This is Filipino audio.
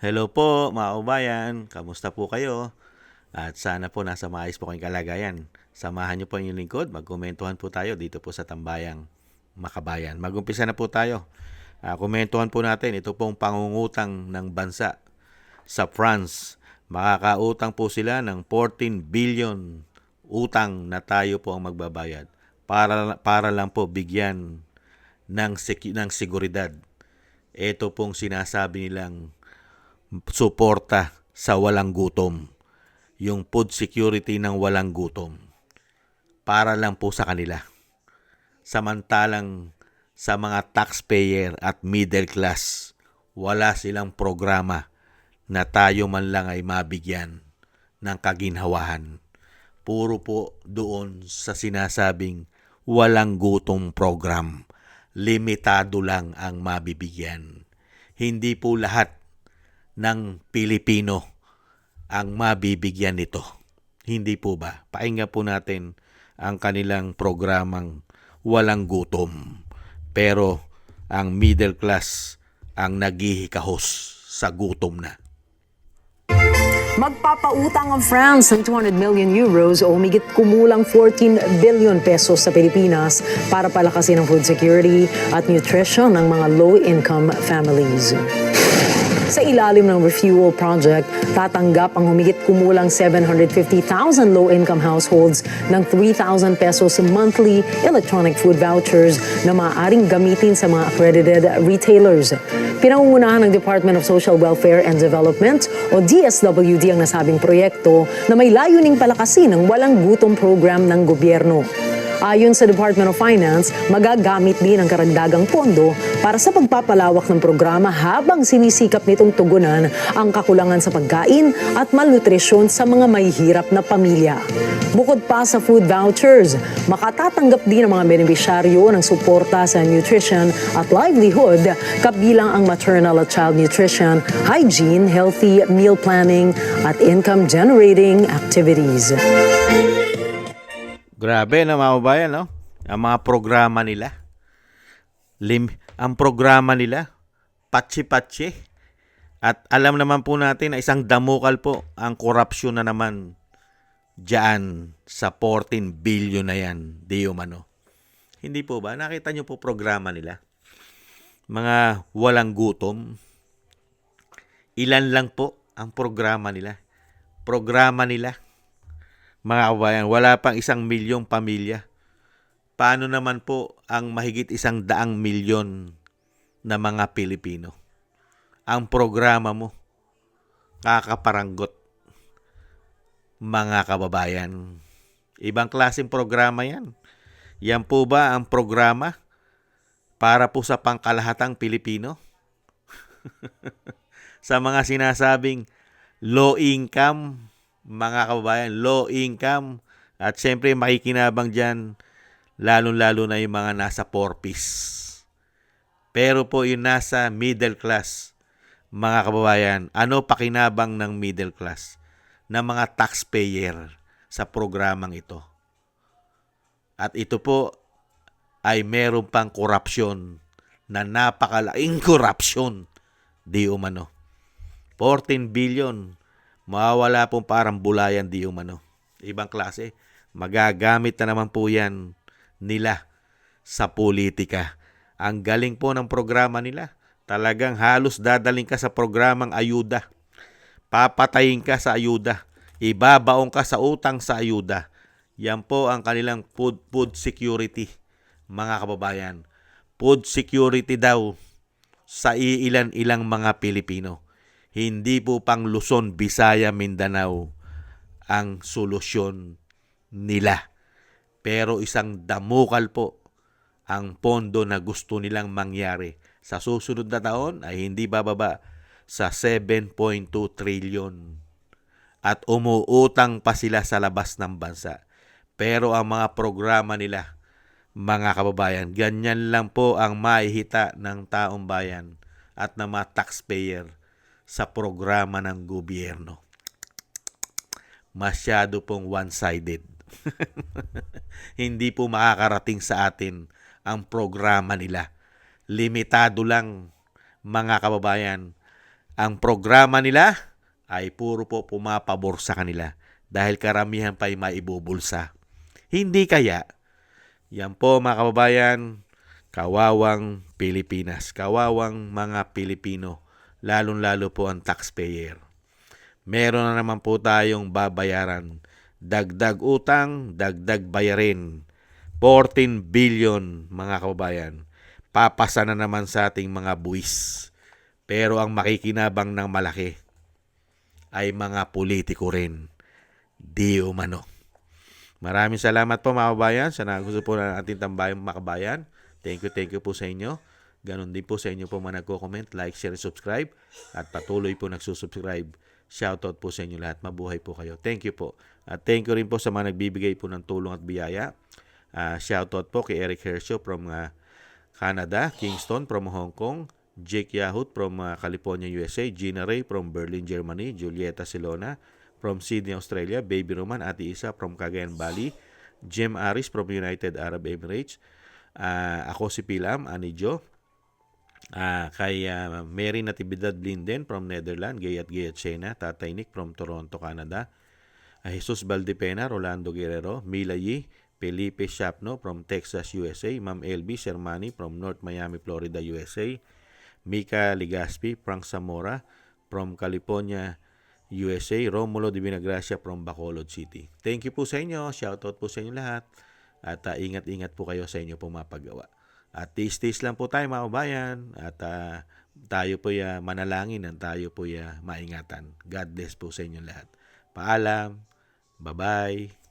Hello po mga kabayan, kamusta po kayo? At sana po nasa maayos po kayong kalagayan. Samahan niyo po ang inyong lingkod, magkomentuhan po tayo dito po sa Tambayang Makabayan. Magumpisa na po tayo. Komentuhan po natin, ito pong pangungutang ng bansa sa France. Makakautang po sila ng 14 billion utang na tayo po ang magbabayad para lang po bigyan ng seguridad. Ito pong sinasabi nilang suporta sa walang gutom, yung food security ng walang gutom, para lang po sa kanila. Samantalang sa mga taxpayer at middle class, wala silang programa na tayo man lang ay mabigyan ng kaginhawahan. Puro po doon sa sinasabing walang gutom program. Limitado lang ang mabibigyan. Hindi po lahat ng Pilipino ang mabibigyan nito. Hindi po ba? Pakinggan po natin ang kanilang programang walang gutom. Pero ang middle class ang naghihikahos sa gutom na. Magpapautang ang France ng 200 million euros o humigit kumulang 14 billion pesos sa Pilipinas para palakasin ang food security at nutrition ng mga low-income families. Sa ilalim ng Refuel Project, tatanggap ang humigit kumulang 750,000 low-income households ng 3,000 pesos monthly electronic food vouchers na maaaring gamitin sa mga accredited retailers. Pinangungunahan ng Department of Social Welfare and Development o DSWD ang nasabing proyekto na may layuning palakasin ang walang gutom program ng gobyerno. Ayon sa Department of Finance, magagamit din ang karagdagang pondo para sa pagpapalawak ng programa habang sinisikap nitong tugunan ang kakulangan sa pagkain at malnutrisyon sa mga mahihirap na pamilya. Bukod pa sa food vouchers, makatatanggap din ang mga benepisyaryo ng suporta sa nutrition at livelihood, kabilang ang maternal at child nutrition, hygiene, healthy meal planning at income-generating activities. Grabe na mga kabayan, no? Ang mga programa nila. Ang programa nila, patsi-patsi. At alam naman po natin na isang damukal po ang korupsyon na naman dyan sa 14 billion na yan, di umano. Hindi po ba? Nakita nyo po programa nila? Mga walang gutom. Ilan lang po ang programa nila. Programa nila. Mga kabayan, wala pang 1,000,000 pamilya. Paano naman po ang mahigit 100,000,000 na mga Pilipino? Ang programa mo, kakaparanggot, mga kababayan. Ibang klaseng programa yan. Yan po ba ang programa para po sa pangkalahatang Pilipino? Sa mga sinasabing low income, mga kababayan, low income, at syempre makikinabang dyan, lalong-lalo na yung mga nasa 4-piece. Pero po yung nasa middle class, mga kababayan, ano pakinabang ng middle class, ng mga taxpayer sa programang ito? At ito po ay meron pang korupsyon na napakalaking korupsyon, di umano. 14 billion, mawawala pong parang bulayan di umano. Ibang klase. Magagamit na naman po yan nila sa politika. Ang galing po ng programa nila. Talagang halos dadaling ka sa programang ayuda. Papatayin ka sa ayuda. Ibabaong ka sa utang sa ayuda. Yan po ang kanilang food security, mga kababayan. Food security daw sa iilan-ilang mga Pilipino. Hindi po pang Luzon, Visaya, Mindanao ang solusyon nila. Pero isang damukal po ang pondo na gusto nilang mangyari. Sa susunod na taon ay hindi bababa sa 7.2 trillion. At umuutang pa sila sa labas ng bansa. Pero ang mga programa nila, mga kababayan, ganyan lang po ang maihita ng taong bayan at ng mga taxpayer sa programa ng gobyerno. Masyado pong one-sided. Hindi po makakarating sa atin ang programa nila. Limitado lang, mga kababayan. Ang programa nila ay puro po pumapabor sa kanila dahil karamihan pa ay maibubulsa. Hindi kaya, yan po mga kababayan, kawawang Pilipinas, kawawang mga Pilipino, lalong-lalo po ang taxpayer. Meron na naman po tayong babayaran. Dagdag utang, dagdag bayarin. 14 billion mga kababayan. Papasa na naman sa ating mga buwis. Pero ang makikinabang ng malaki ay mga politiko rin. Di umano. Maraming salamat po mga kababayan sa nagusto po ng ating tambayang mga kababayan. Thank you po sa inyo. Ganon din po sa inyo po mga nagko-comment, like, share, subscribe at patuloy po nagsusubscribe. Shoutout po sa inyo lahat. Mabuhay po kayo. Thank you po. At thank you rin po sa mga nagbibigay po ng tulong at biyaya. Shoutout po kay Eric Hershow from Canada, Kingston from Hong Kong, Jake Yahut from California, USA, Gina Ray from Berlin, Germany, Julieta Silona from Sydney, Australia, Baby Roman, Ate Isa from Cagayan Valley, Jem Aris from United Arab Emirates, ako si Pilam, Ani Jo, kay Mary Natividad Blinden from Netherlands, Gayat Sena, Tatay Nick from Toronto, Canada, Jesus Valdepena, Rolando Guerrero, Mila Yi, Felipe Shapno from Texas, USA, Ma'am LB Sermani from North Miami, Florida, USA, Mika Ligaspi, Frank Zamora from California, USA, Romulo de Vinagracia from Bacolod City. Thank you po sa inyo. Shoutout po sa inyo lahat. At ingat-ingat po kayo sa inyo pong mapagawa. At tiis-tiis lang po tayo mga kabayan. At tayo po manalangin at tayo po maingatan. God bless po sa inyo lahat. Paalam. Bye-bye.